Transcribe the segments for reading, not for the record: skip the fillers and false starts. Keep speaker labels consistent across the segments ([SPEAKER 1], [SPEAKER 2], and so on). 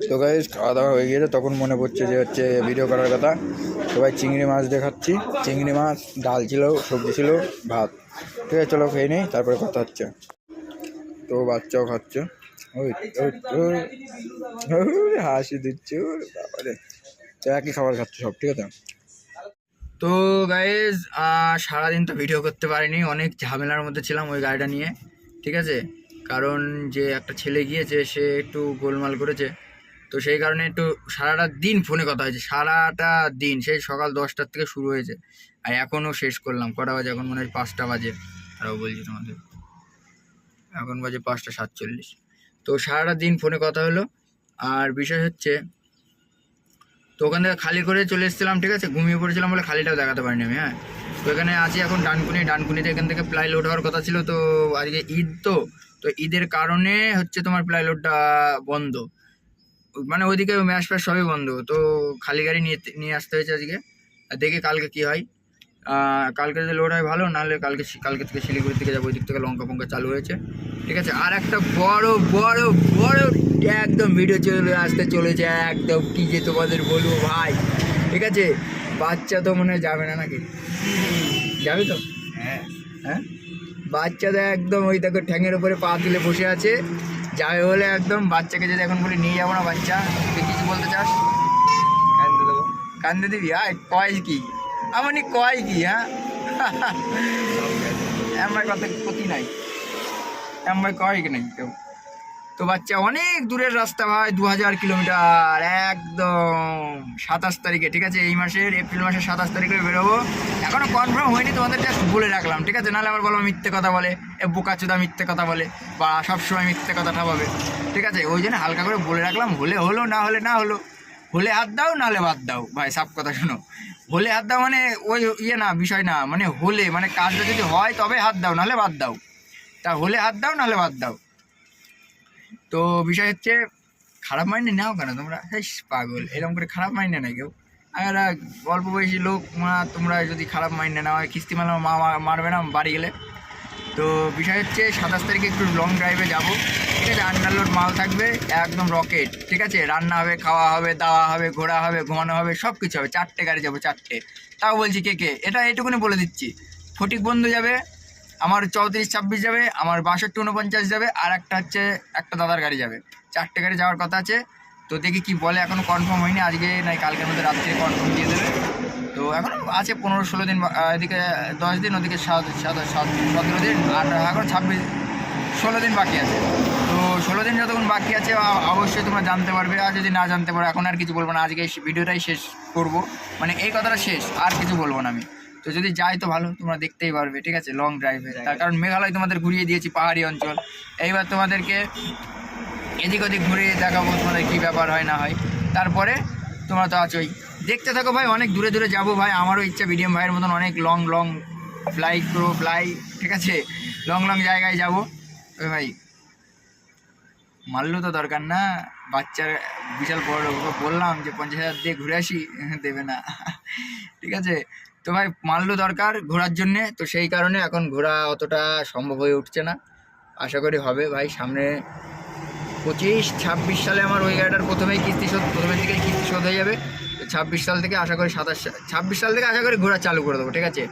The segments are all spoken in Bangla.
[SPEAKER 1] তো গাইস খাওয়া দাওয়া হয়ে গিয়েছে, তখন মনে পড়ছে যে হচ্ছে ভিডিও করার কথা। তো ভাই চিংড়ি মাছ দিয়ে খাচ্ছি, চিংড়ি মাছ, ডাল ছিল, সবজি ছিল, ভাত। ঠিক আছে চলো খেয়ে নিই, তারপরে কথা হচ্ছে। তো বাচ্চাও খাচ্ছে, ওই ওই হাসি দিচ্ছে বাবারে। তো একই খাবার খাচ্ছে সব, ঠিক আছে। তো গাইজ সারাদিন তো ভিডিও করতে পারিনি, অনেক ঝামেলার মধ্যে ছিলাম ওই গাড়িটা নিয়ে, ঠিক আছে। কারণ যে একটা ছেলে গিয়েছে, সে একটু গোলমাল করেছে, তো সেই কারণে একটু সারাটা দিন ফোনে কথা হয়েছে, সারাটা দিন, সেই সকাল 10টার থেকে শুরু হয়েছে, আর এখনও শেষ করলাম। কটা বাজে এখন? মনে হয় 5টা বাজে। তারাও বলছি তোমাদের, এখন বাজে 5টা 47। তো সারাটা দিন ফোনে কথা হলো। আর বিষয় হচ্ছে, তো ওখান থেকে খালি করে চলে এসেছিলাম, ঠিক আছে। ঘুমিয়ে পড়েছিলাম বলে খালিটাও দেখাতে পারিনি আমি। হ্যাঁ, তো এখানে আছি এখন ডানকুনিতে এখান থেকে প্লাই লোড হওয়ার কথা ছিল। তো আজকে ঈদ, তো ঈদের কারণে হচ্ছে তোমার প্লাই লোডটা বন্ধ, মানে ওইদিকে ম্যাশ ফ্যাশ সবই বন্ধ। তো খালি গাড়ি নিয়ে আসতে হয়েছে আজকে। আর দেখি কালকে কি হয়। কালকে যদি লোড হয় ভালো, নাহলে কালকে থেকে শিলিগুড়ির দিকে যাবো, ওই দিক থেকে লঙ্কা ফঙ্কা চালু হয়েছে, ঠিক আছে। আর একটা বড় বড় বড় একদম ভিডিও আসতে চলেছে একদম, কি যে তোমাদের বলবো ভাই, ঠিক আছে। বাচ্চা তো মনে হয় যাবে না নাকি? যাবে তো? হ্যাঁ হ্যাঁ, বাচ্চা তো একদম ওই দেখো ঠ্যাঙের উপরে পা তুলে বসে আছে, যাবে বলে একদম। বাচ্চাকে যদি এখন বলি নিয়ে যাবো না, বাচ্চা তুই কিছু বলতে চাস? কান্দে দেবো? কান্দে দিবি? কয় কি আমার কয় কি? হ্যাঁ আমার কথা ক্ষতি নাই, আমার কয় কি নাই কেউ। তো বাচ্চা অনেক দূরের রাস্তা ভাই, 2000 কিলোমিটার, একদম 27 তারিখে, ঠিক আছে। এই মাসের এপ্রিল মাসের 27 তারিখে বেরোবো। এখনো কনফার্ম হয়নি, তোমাদের জাস্ট বলে রাখলাম, ঠিক আছে। নাহলে আবার বলবো মিথ্যে কথা বলে, বোকাচোদা মিথ্যে কথা বলে, বা সবসময় মিথ্যে কথা ঠাপাবে, ঠিক আছে। ওই জন্য হালকা করে বলে রাখলাম, হলে হলো, না হলে না হলো। হলে হাত দাও, নাহলে বাদ দাও ভাই, সব কথা শোনো। হলে হাত দাও মানে ওই ইয়ে না, বিষয় না, মানে হলে মানে কাজটা যদি হয় তবে হাত দাও, নাহলে বাদ দাও। তা হলে হাত দাও, নাহলে বাদ দাও। তো বিষয় হচ্ছে, খারাপ মাইন্ডে নাও কেন তোমরা, পাগল, এরকম করে খারাপ মাইন্ডে নাই কেউ। আর অল্প বয়সী লোক, তোমরা যদি খারাপ মাইন্ডে নাও, কিস্তি মারবে না বাড়ি গেলে। তো বিষয় হচ্ছে 27 তারিখে একটু লং ড্রাইভে যাবো, ঠিক আছে। আন্ডারলোড মাল থাকবে, একদম রকেট, ঠিক আছে। রান্না হবে, খাওয়া হবে, দাওয়া হবে, ঘোরা হবে, ঘুমানো হবে, সব কিছু হবে। 4টে গাড়ি যাবো, 4টে। তাও বলছি কে কে, এটা এটুকুনি বলে দিচ্ছি। ফটিক বন্ধু যাবে, আমার 34-26 যাবে, আমার 62-49 যাবে, আর একটা হচ্ছে একটা দাদার গাড়ি যাবে। 4টে গাড়ি যাওয়ার কথা আছে। তো দেখি কি বলে, এখনও কনফার্ম হয়নি, আজকে নাই কালকের মধ্যে রাত্রে কনফার্ম দিয়ে দেবে। তো এখন আছে 15-16 দিন, এদিকে 10 দিন, ওদিকে 17 দিন, আর এখন 16 দিন বাকি আছে। তো 16 দিন যতক্ষণ বাকি আছে অবশ্যই তোমরা জানতে পারবে। আর যদি না জানতে পারো, এখন আর কিছু বলবো না, আজকে এই ভিডিওটাই শেষ করব, মানে এই কথাটা শেষ, আর কিছু বলবো না আমি। তো যদি যাই তো ভালো, তোমরা দেখতেই পারবে, ঠিক আছে, লং ড্রাইভে। তার কারণ মেঘালয় তোমাদের ঘুরিয়ে দিয়েছি, পাহাড়ি অঞ্চল। এইবার তোমাদেরকে এদিক ওদিক ঘুরিয়ে দেখাবো তোমাদের কী ব্যাপার হয় না হয়। তারপরে তোমরা তো আছোই, দেখতে থাকো ভাই। অনেক দূরে দূরে যাবো ভাই, আমারও ইচ্ছা বিডিএম ভাইয়ের মতন অনেক লং ফ্লাই, ঠিক আছে, লং জায়গায় যাবো। ওই ভাই মারলেও তো দরকার না, বাচ্চার বিশাল বড়, বললাম যে 50,000 দিয়ে ঘুরে আসি, দেবে না, ঠিক আছে। তো ভাই মারলেও দরকার ঘোরার জন্যে, তো সেই কারণে এখন ঘোরা অতটা সম্ভব হয়ে উঠছে না। আশা করি হবে ভাই, সামনে 25-26 সালে আমার ওই গাড়িটার প্রথমের দিকে কিস্তি শোধ হয়ে যাবে। তো 26 সাল থেকে আশা করি 26 সাল থেকে আশা করি ঘোরা চালু করে দেবো, ঠিক আছে।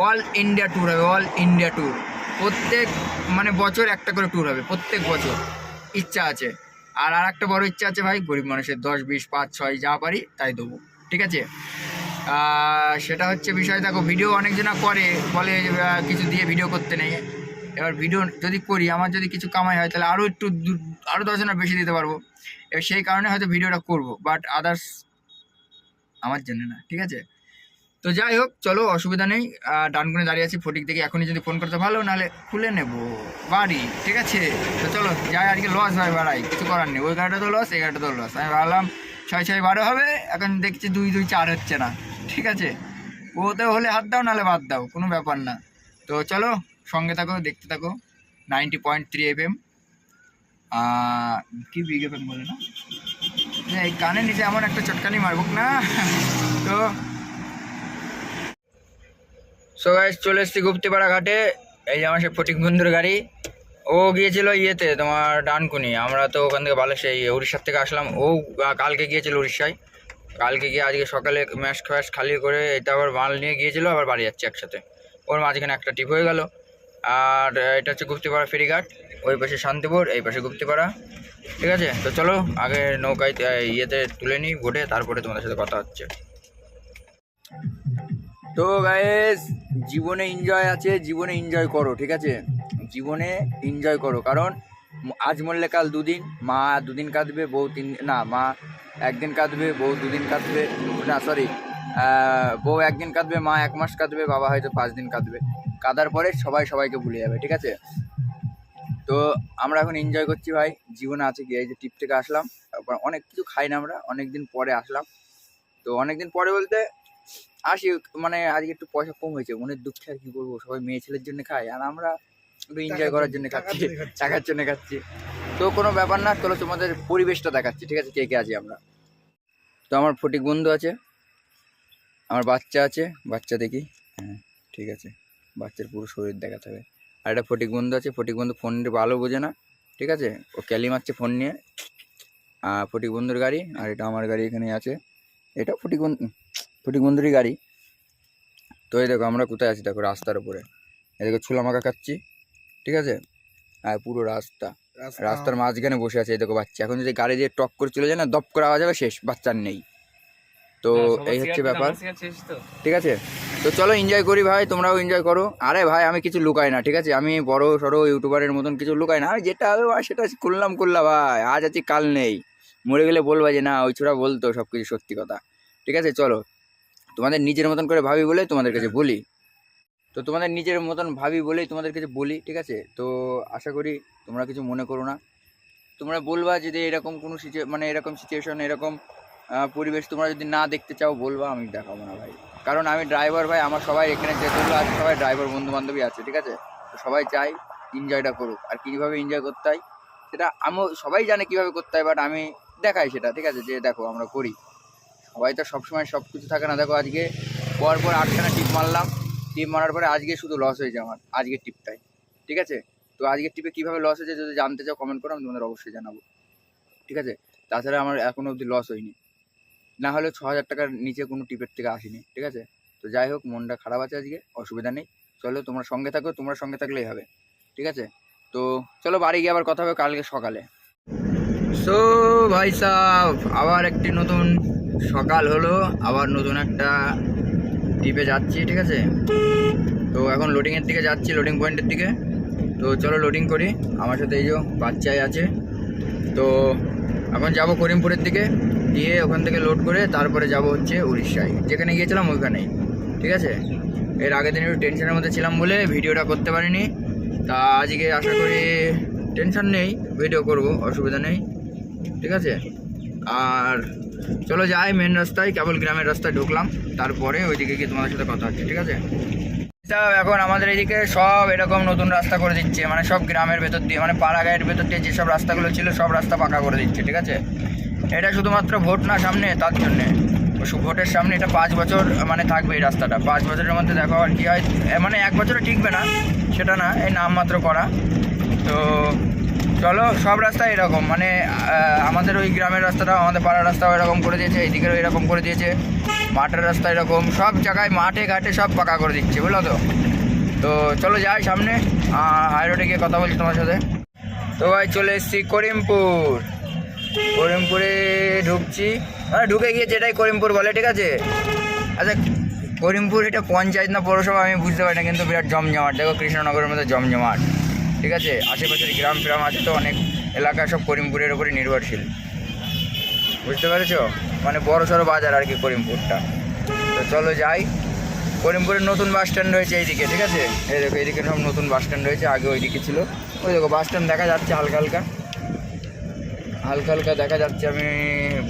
[SPEAKER 1] অল ইন্ডিয়া ট্যুর হবে, অল ইন্ডিয়া ট্যুর, প্রত্যেক মানে বছর একটা করে ট্যুর হবে, প্রত্যেক বছর ইচ্ছা আছে। আর একটা বড় ইচ্ছা আছে ভাই, গরিব মানুষের 10-20-5-6 যা পারি তাই দেবো, ঠিক আছে। সেটা হচ্ছে বিষয়। দেখো ভিডিও অনেকজনা করে, বলে কিছু দিয়ে ভিডিও করতে নেই। এবার ভিডিও যদি করি, আমার যদি কিছু কামাই হয়, তাহলে আরও 10 জনের বেশি দিতে পারবো। এবার সেই কারণে হয়তো ভিডিওটা করবো, বাট আদার্স আমার জন্য না, ঠিক আছে। তো যাই হোক, চলো, অসুবিধা নেই। ডানকুনে দাঁড়িয়ে আছি, ফটিক দেখি এখনই যদি ফোন করতে ভালো, নাহলে খুলে নেবো বাড়ি, ঠিক আছে। তো চলো যাই, আজকে লস ভাই বাড়াই, কিছু করার নেই। ওই গাড়িটা তো লস, এই গাড়িটা তো লস। আমি ভাবলাম 6-6-12 হবে, এখন দেখছি 2-2-4 হচ্ছে না, ঠিক আছে। ওতে হলে হাত দাও, নাহলে বাদ দাও, কোনো ব্যাপার না। তো চলো সঙ্গে থাকো, দেখতে থাকো। 90.3 FM, কি বিগ FM বলে না, এই কানে নিচে এমন একটা চটকানি মারবো না। তো গাইস চলে এসেছি গুপ্তিপাড়া ঘাটে। এই যে আমার সে ফটিক বন্ধুর গাড়ি, ও গিয়েছিল ইয়েতে তোমার ডানকুনি, আমরা তো ওখান থেকে সেই উড়িষ্যার থেকে আসলাম। ও কালকে গিয়েছিল উড়িষ্যায়, কালকে গিয়ে আজকে সকালে ম্যাশ ফ্যাশ খালি করে এটা আবার মাল নিয়ে গিয়েছিল, আবার বাড়ি যাচ্ছে একসাথে। ওর মাঝখানে একটা ট্রিপ হয়ে গেল। আর এটা হচ্ছে গুপ্তিপাড়া ফেরিঘাট, ওই পাশে শান্তিপুর, এই পাশে গুপ্তিপাড়া। ঠিক আছে, তো চলো আগে নৌকায় ইয়েতে তুলে নিই বোটে, তারপরে তোমাদের সাথে কথা হচ্ছে। তো গাইস, জীবনে এনজয় আছে, জীবনে এনজয় করো, ঠিক আছে? জীবনে এনজয় করো, কারণ আজ মরলে কাল দুদিন, মা দুদিন কাঁদবে, বউ মা একদিন কাঁদবে, বউ দুদিন কাঁদবে, না সরি, বউ একদিন কাঁদবে, মা 1 মাস কাঁদবে, বাবা হয়তো 5 দিন কাঁদবে। কাঁদার পরে সবাই সবাইকে ভুলে যাবে, ঠিক আছে? তো আমরা এখন এনজয় করছি ভাই, জীবনে আছে কি। এই যে ট্রিপ থেকে আসলাম, তারপর অনেক কিছু খাই না, আমরা অনেক দিন পরে আসলাম। তো অনেক দিন পরে বলতে আসি, মানে আজকে একটু পয়সা কম হয়েছে, মনের দুঃখে আর কি করবো, সবাই মেয়ে ছেলের জন্য খাই, আর আমরা একটু এনজয় করার জন্য খাচ্ছি, টাকার জন্য খাচ্ছি। তো কোনো ব্যাপার না, চলো তোমাদের পরিবেশটা দেখাচ্ছি, ঠিক আছে? কে কে আছি আমরা। তো আমার ফটিক বন্ধু আছে, আমার বাচ্চা আছে, বাচ্চা দেখি, হ্যাঁ ঠিক আছে, বাচ্চার পুরো শরীর দেখাতে হবে। আর একটা ফটিক বন্ধু আছে, ফটিক বন্ধু ফোনটা ভালো বোঝে না, ঠিক আছে? ও ক্যালি মারছে ফোন নিয়ে। ফটিক বন্ধুর গাড়ি, আর এটা আমার গাড়ি এখানে আছে, এটা ফটিক বন্ধুরই গাড়ি। তো এই দেখো আমরা কোথায় আছি, দেখো রাস্তার উপরে, এই দেখো ছোলা মাখা খাচ্ছি, ঠিক আছে? আর পুরো রাস্তার মাঝখানে বসে আছে, এই দেখো বাচ্চা। এখন যদি গাড়ি দিয়ে টক করে চলে যায় না, দপ করে আওয়াজ হবে, শেষ, বাচ্চার নেই। তো এই হচ্ছে ব্যাপার, ঠিক আছে? তো চলো এনজয় করি ভাই, তোমরাও এনজয় করো। আরে ভাই আমি কিছু লুকাই না, ঠিক আছে? আমি বড় সড়ো ইউটিউবারের মতন কিছু লুকাই না, আমি যেটা হবে সেটা করলাম ভাই, আজ আছি কাল নেই। মরে গেলে বলবা যে না ওই ছোড়া বলতো সব কিছু সত্যি কথা, ঠিক আছে? চলো, তোমাদের নিজের মতন করে ভাবি বলে তোমাদের কাছে বলি, তো তোমাদের নিজের মতন ভাবি বলেই তোমাদের কাছে বলি, ঠিক আছে? তো আশা করি তোমরা কিছু মনে করো না। তোমরা বলবা যদি এরকম কোনো মানে এরকম সিচুয়েশন, এরকম পরিবেশ তোমরা যদি না দেখতে চাও, বলবা, আমি দেখাবো না ভাই। কারণ আমি ড্রাইভার ভাই, আমার সবাই এখানে যেগুলো আছে সবাই ড্রাইভার বন্ধু বান্ধবী আছে, ঠিক আছে? তো সবাই চাই এনজয়টা করুক, আর কীভাবে এনজয় করতে হয় সেটা সবাই জানে কীভাবে করতে হয়, বাট আমি দেখাই সেটা, ঠিক আছে? যে দেখো আমরা করি, সবাই তো সবসময় সব কিছু থাকে না। দেখো আজকে পর 8খানা টিপ মারলাম, টিপ মারার পরে আজকে শুধু লস হয়েছে আমার, আজকের টিপটাই, ঠিক আছে? তো আজকের টিপে কীভাবে লস হয়েছে যদি জানতে চাও কমেন্ট করো, আমি তোমাদের অবশ্যই জানাবো, ঠিক আছে? তাছাড়া আমার এখনও অবধি লস হয়নি, না হলে 6000 টাকার নিচে কোনো টিপের থেকে আসেনি, ঠিক আছে? তো যাই হোক, মনটা খারাপ আছে আজকে, অসুবিধা নেই, চলো তোমরা সঙ্গে থাকো, তোমরা সঙ্গে থাকলেই হবে, ঠিক আছে? তো চলো বাড়ি গিয়ে আবার কথা হবে কালকে সকালে। সো ভাই সাহেব, আবার একটি নতুন সকাল হলো, আবার নতুন একটা ট্রিপে যাচ্ছি, ঠিক আছে? তো এখন লোডিংয়ের দিকে যাচ্ছি, লোডিং পয়েন্টের দিকে। তো চলো লোডিং করি, আমার সাথে এই যে বাচ্চাই আছে। তো এখন যাব করিমপুরের দিকে, গিয়ে ওখান থেকে লোড করে তারপরে যাব হচ্ছে উড়িষ্যায়, যেখানে গিয়েছিলাম ওইখানেই, ঠিক আছে? এর আগের দিন একটু টেনশনের মধ্যে ছিলাম বলে ভিডিওটা করতে পারিনি, তা আজকে আশা করি টেনশন নেই, ভিডিও করব, অসুবিধা নেই, ঠিক আছে? আর চলো যাই মেন রাস্তায়, কেবল গ্রামের রাস্তায় ঢুকলাম, তারপরে ওইদিকে গিয়ে তোমাদের সাথে কথা হচ্ছে, ঠিক আছে? এখন আমাদের এদিকে সব এরকম নতুন রাস্তা করে দিচ্ছে, মানে সব গ্রামের ভেতর দিয়ে, মানে পাড়াগাঁয়ের ভেতর দিয়ে যেসব রাস্তাগুলো ছিল সব রাস্তা পাকা করে দিচ্ছে, ঠিক আছে? এটা শুধুমাত্র ভোট না সামনে, তার জন্যে ভোটের সামনে এটা 5 বছর মানে থাকবে এই রাস্তাটা, 5 বছরের মধ্যে দেখো আর কী হয়, মানে 1 বছরে ঠিকবে না সেটা না, এই নামমাত্র করা। তো চলো, সব রাস্তায় এরকম, মানে আমাদের ওই গ্রামের রাস্তাটাও, আমাদের পাড়ার রাস্তাও এরকম করে দিয়েছে, এইদিকেও এরকম করে দিয়েছে, মাঠের রাস্তা এরকম, সব জায়গায় মাঠে ঘাটে সব পাকা করে দিচ্ছে, বুঝলো তো? তো চলো যাই সামনে, হাই রোডে গিয়ে কথা বলছি তোমার সাথে। তো ভাই চলে এসেছি করিমপুরে ঢুকছি, মানে ঢুকে গিয়ে যেটাই করিমপুর বলে, ঠিক আছে? আচ্ছা করিমপুর এটা পঞ্চায়েত না পৌরসভা আমি বুঝতে পারি না, কিন্তু বিরাট জমজমাট, দেখো কৃষ্ণনগরের মধ্যে জমজমাট, ঠিক আছে? আশেপাশের গ্রাম ফ্রাম আছে তো, অনেক এলাকা সব করিমপুরের ওপরে নির্ভরশীল, বুঝতে পেরেছ? মানে বড় সড়ো বাজার আর কি করিমপুরটা। তো চলো যাই, করিমপুরের নতুন বাস স্ট্যান্ড রয়েছে এইদিকে, ঠিক আছে? এই দেখো এইদিকে সব নতুন বাস স্ট্যান্ড রয়েছে, আগে ওইদিকে ছিল, ওই দেখো বাস স্ট্যান্ড দেখা যাচ্ছে হালকা হালকা দেখা যাচ্ছে, আমি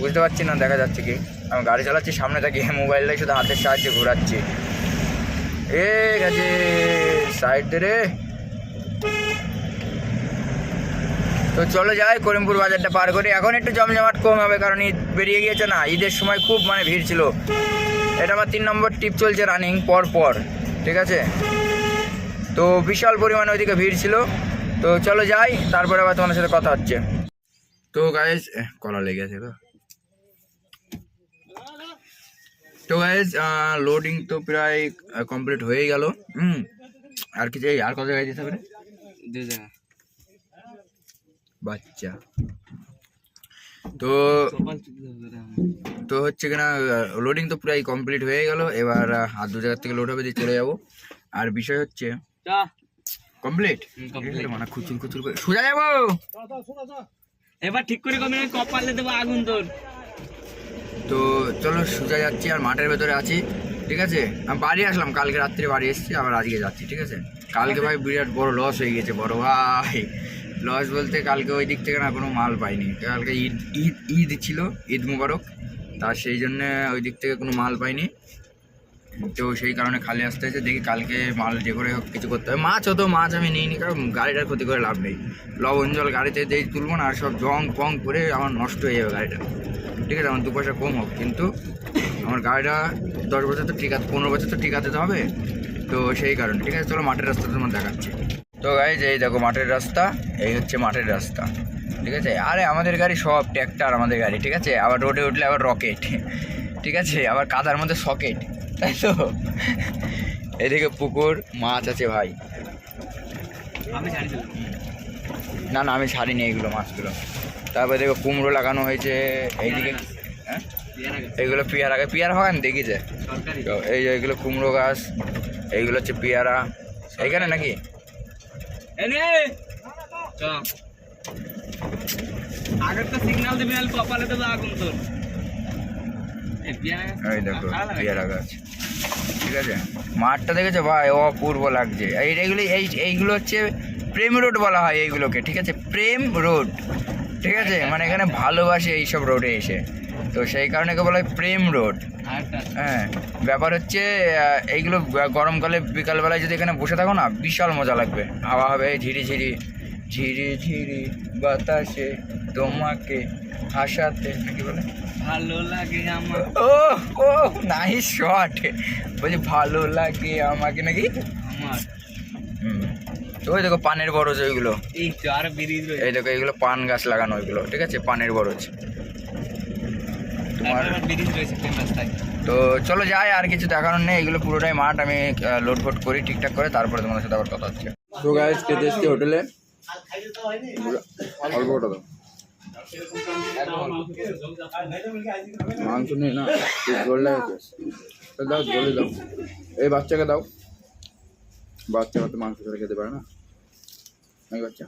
[SPEAKER 1] বুঝতে পারছি না দেখা যাচ্ছে কি, আমি গাড়ি চালাচ্ছি সামনে থাকি, মোবাইলটাই শুধু হাতের সাহায্যে ঘোরাচ্ছি। এ গেছে সাইড রে। তো চলো যাই, করিমপুর বাজারটা পার করি, এখন একটু জমজমাট কম হবে, কারণ ঈদ বেরিয়ে গিয়েছে না, ঈদের সময় খুব মানে ভিড় ছিল। এটা আমার 3 নম্বর ট্রিপ চলছে রানিং পর, ঠিক আছে? তো বিশাল পরিমাণে ওইদিকে ভিড় ছিল, তো চলো যাই, তারপরে আবার তোমাদের সাথে কথা হচ্ছে। তো গাইজ কলা লেগে আছে গো। তো গাইজ লোডিং তো প্রায় কমপ্লিট হয়ে গেল। আর কি যাই, আর কত জায়গায় যেতে হবে?
[SPEAKER 2] 2 জায়গা
[SPEAKER 1] বাচ্চা। তো তো হচ্ছে কিনা লোডিং তো প্রায় কমপ্লিট হয়ে গেল। এবার আর 2 জায়গা থেকে লোড হবে, দিয়ে চলে যাবো। আর বিষয় হচ্ছে কমপ্লিট মানে খুচুর খুচুর করে সোজা যাবো।
[SPEAKER 2] এবার ঠিক করে কমে কপালে দেবো আগুন তোর।
[SPEAKER 1] তো চলো সোজা যাচ্ছি, আর মাঠের ভেতরে আছি। ঠিক আছে, আমি বাড়ি আসলাম, কালকে রাত্রে বাড়ি এসেছি, আবার আজকে যাচ্ছি। ঠিক আছে, কালকে ভাই বিরাট বড় লস হয়ে গেছে, বড় ভাই লস বলতে কালকে ওই দিক থেকে না কোনো মাল পাইনি। কালকে ঈদ ছিল, ঈদ মুবারক, তা সেই জন্যে ওই দিক থেকে কোনো মাল পাইনি। তো সেই কারণে খালি আসতে হয়েছে। দেখি কালকে মাল যে করে হোক কিছু করতে হবে। মাছ হতো, মাছ আমি নিইনি, কারণ গাড়িটার ক্ষতি করে লাভ নেই। লবণ জল গাড়িতে দিয়ে তুলবো না, আর সব জং পং করে আমার নষ্ট হয়ে যাবে গাড়িটা। ঠিক আছে, আমার 2 পয়সা কম হোক, কিন্তু আমার গাড়িটা 10 বছর তো ঠিক আছে, 15 বছর তো ঠিক আছে তো হবে। তো সেই কারণে ঠিক আছে, চলো মাঠের রাস্তা তোমার দেখাচ্ছি। তো গাইজ এই দেখো মাঠের রাস্তা, এই হচ্ছে মাঠের রাস্তা। ঠিক আছে, আরে আমাদের গাড়ি সব ট্র্যাক্টর আমাদের গাড়ি। ঠিক আছে, আবার রোডে উঠলে আবার রকেট। ঠিক আছে, আবার কাদার মধ্যে সকেট, তাই তো। এদিকে পুকুর, মাছ আছে ভাই। না না, আমি ছাড়িনি এইগুলো মাছগুলো। তারপরে দেখো কুমড়ো লাগানো হয়েছে এইদিকে। হ্যাঁ, এইগুলো পেয়ারা, পেয়ারা বাগান দেখিছে। তো এই যে এইগুলো কুমড়ো গাছ, এইগুলো হচ্ছে পেয়ারা। এইখানে নাকি
[SPEAKER 2] আগেরটা সিগন্যাল দিবি, নাহলে কপালে দেবো আগুন তোর।
[SPEAKER 1] এই দেখো পেয়ারা গাছ। ঠিক আছে, মাঠটা দেখেছো ভাই, অপূর্ব লাগছে। এইগুলো হচ্ছে প্রেম রোড বলা হয় এইগুলোকে। ঠিক আছে, প্রেম রোড। ঠিক আছে, মানে এখানে ভালোবাসে এইসব রোডে এসে, তো সেই কারণে বলা হয় প্রেম রোড। হ্যাঁ, ব্যাপার হচ্ছে এইগুলো গরমকালে বিকালবেলায় যদি এখানে বসে থাকো না, বিশাল মজা লাগবে। হাওয়া হবে ঝিরি ঝিরি, ঝিরি ঝিরি বাতাসে তোমাকে হাসাতে, নাকি বলে
[SPEAKER 2] ভালো লাগে আমার।
[SPEAKER 1] ও ও নাইস শট, বলছি ভালো লাগে আমাকে নাকি
[SPEAKER 2] আমার।
[SPEAKER 1] তো ওই দেখো পানের বরজ, ওইগুলো
[SPEAKER 2] এই তো আর ব্রিজ রয়েছে।
[SPEAKER 1] এই দেখো এইগুলো পান গাছ লাগানো ওইগুলো। ঠিক আছে, পানের বরজ তোমার।
[SPEAKER 2] ব্রিজ রয়েছে রাস্তায়।
[SPEAKER 1] তো চলো যাই, আর কিছু দেখানোর নেই, এগুলো পুরোটাই মাঠ। আমি লোড ফোড করি ঠিকঠাক করে, তারপরে তোমাদের সাথে আবার কথা হচ্ছে। তো গাইজ খেতে এসছি হোটেলে, অল্প ওটা দাও, মাংস নেই না, জল লাগছে, দাও জলে দাও, এই বাচ্চাকে দাও, বাচ্চা তো মাংস ছাড়া খেতে পারে না, নাকি বাচ্চা।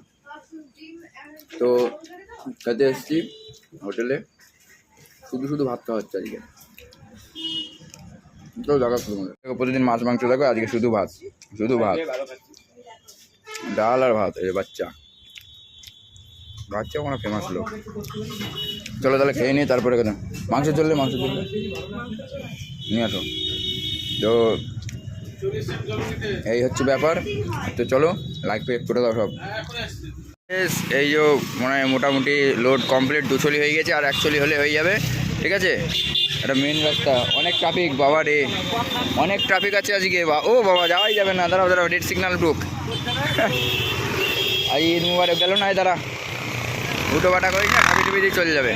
[SPEAKER 1] তো খেতে এসছি হোটেলে, শুধু শুধু ভাত খাওয়া হচ্ছে আজকে। তো দেখা শুরু করে প্রতিদিন মাছ মাংস দেখো, আজকে শুধু ভাত, শুধু ভাত, ডাল আর ভাত। এই বাচ্চা, বাচ্চা কোনো ফেমাস লোক। চলো তাহলে খেয়ে নিই, তারপরে কেন মাংস চললে নিয়ে আসো। তো এই হচ্ছে ব্যাপার। তো চলো লাইক পেক করে দাও সব। এই যে মানে মোটামুটি লোড কমপ্লিট, 2 চলি হয়ে গেছে, আর 1 চলি হলে হয়ে যাবে। ঠিক আছে, এটা মেন রাস্তা, অনেক ট্রাফিক বাবা রে, অনেক ট্রাফিক আছে আজকে। ও বাবা, যাওয়াই যাবে না, দাঁড়াও দাঁড়াও, রেড সিগন্যাল ঢুক। আর ঈদ মুবারক গেল না, দাঁড়া, উঠো বাটা করে না, হাবি টুবি দিয়ে চলে যাবে।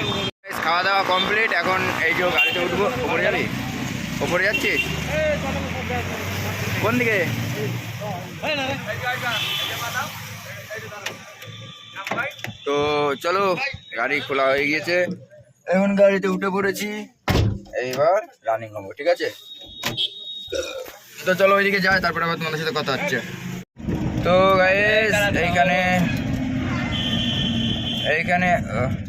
[SPEAKER 1] খাওয়া দাওয়া কমপ্লিট, এখন এই যে গাড়িতে উঠবো। ওপরে যাবি? ওপরে যাচ্ছিস? কোন দিকে? তো চলো, গাড়ি খোলা হয়ে গিয়েছে, এখন গাড়িতে উঠে পড়েছি, এইবার রানিং হবো। ঠিক আছে, তো চলো ওইদিকে যাই, তারপরে আবার তোমাদের সাথে কথা হচ্ছে। তো গাইস এইখানে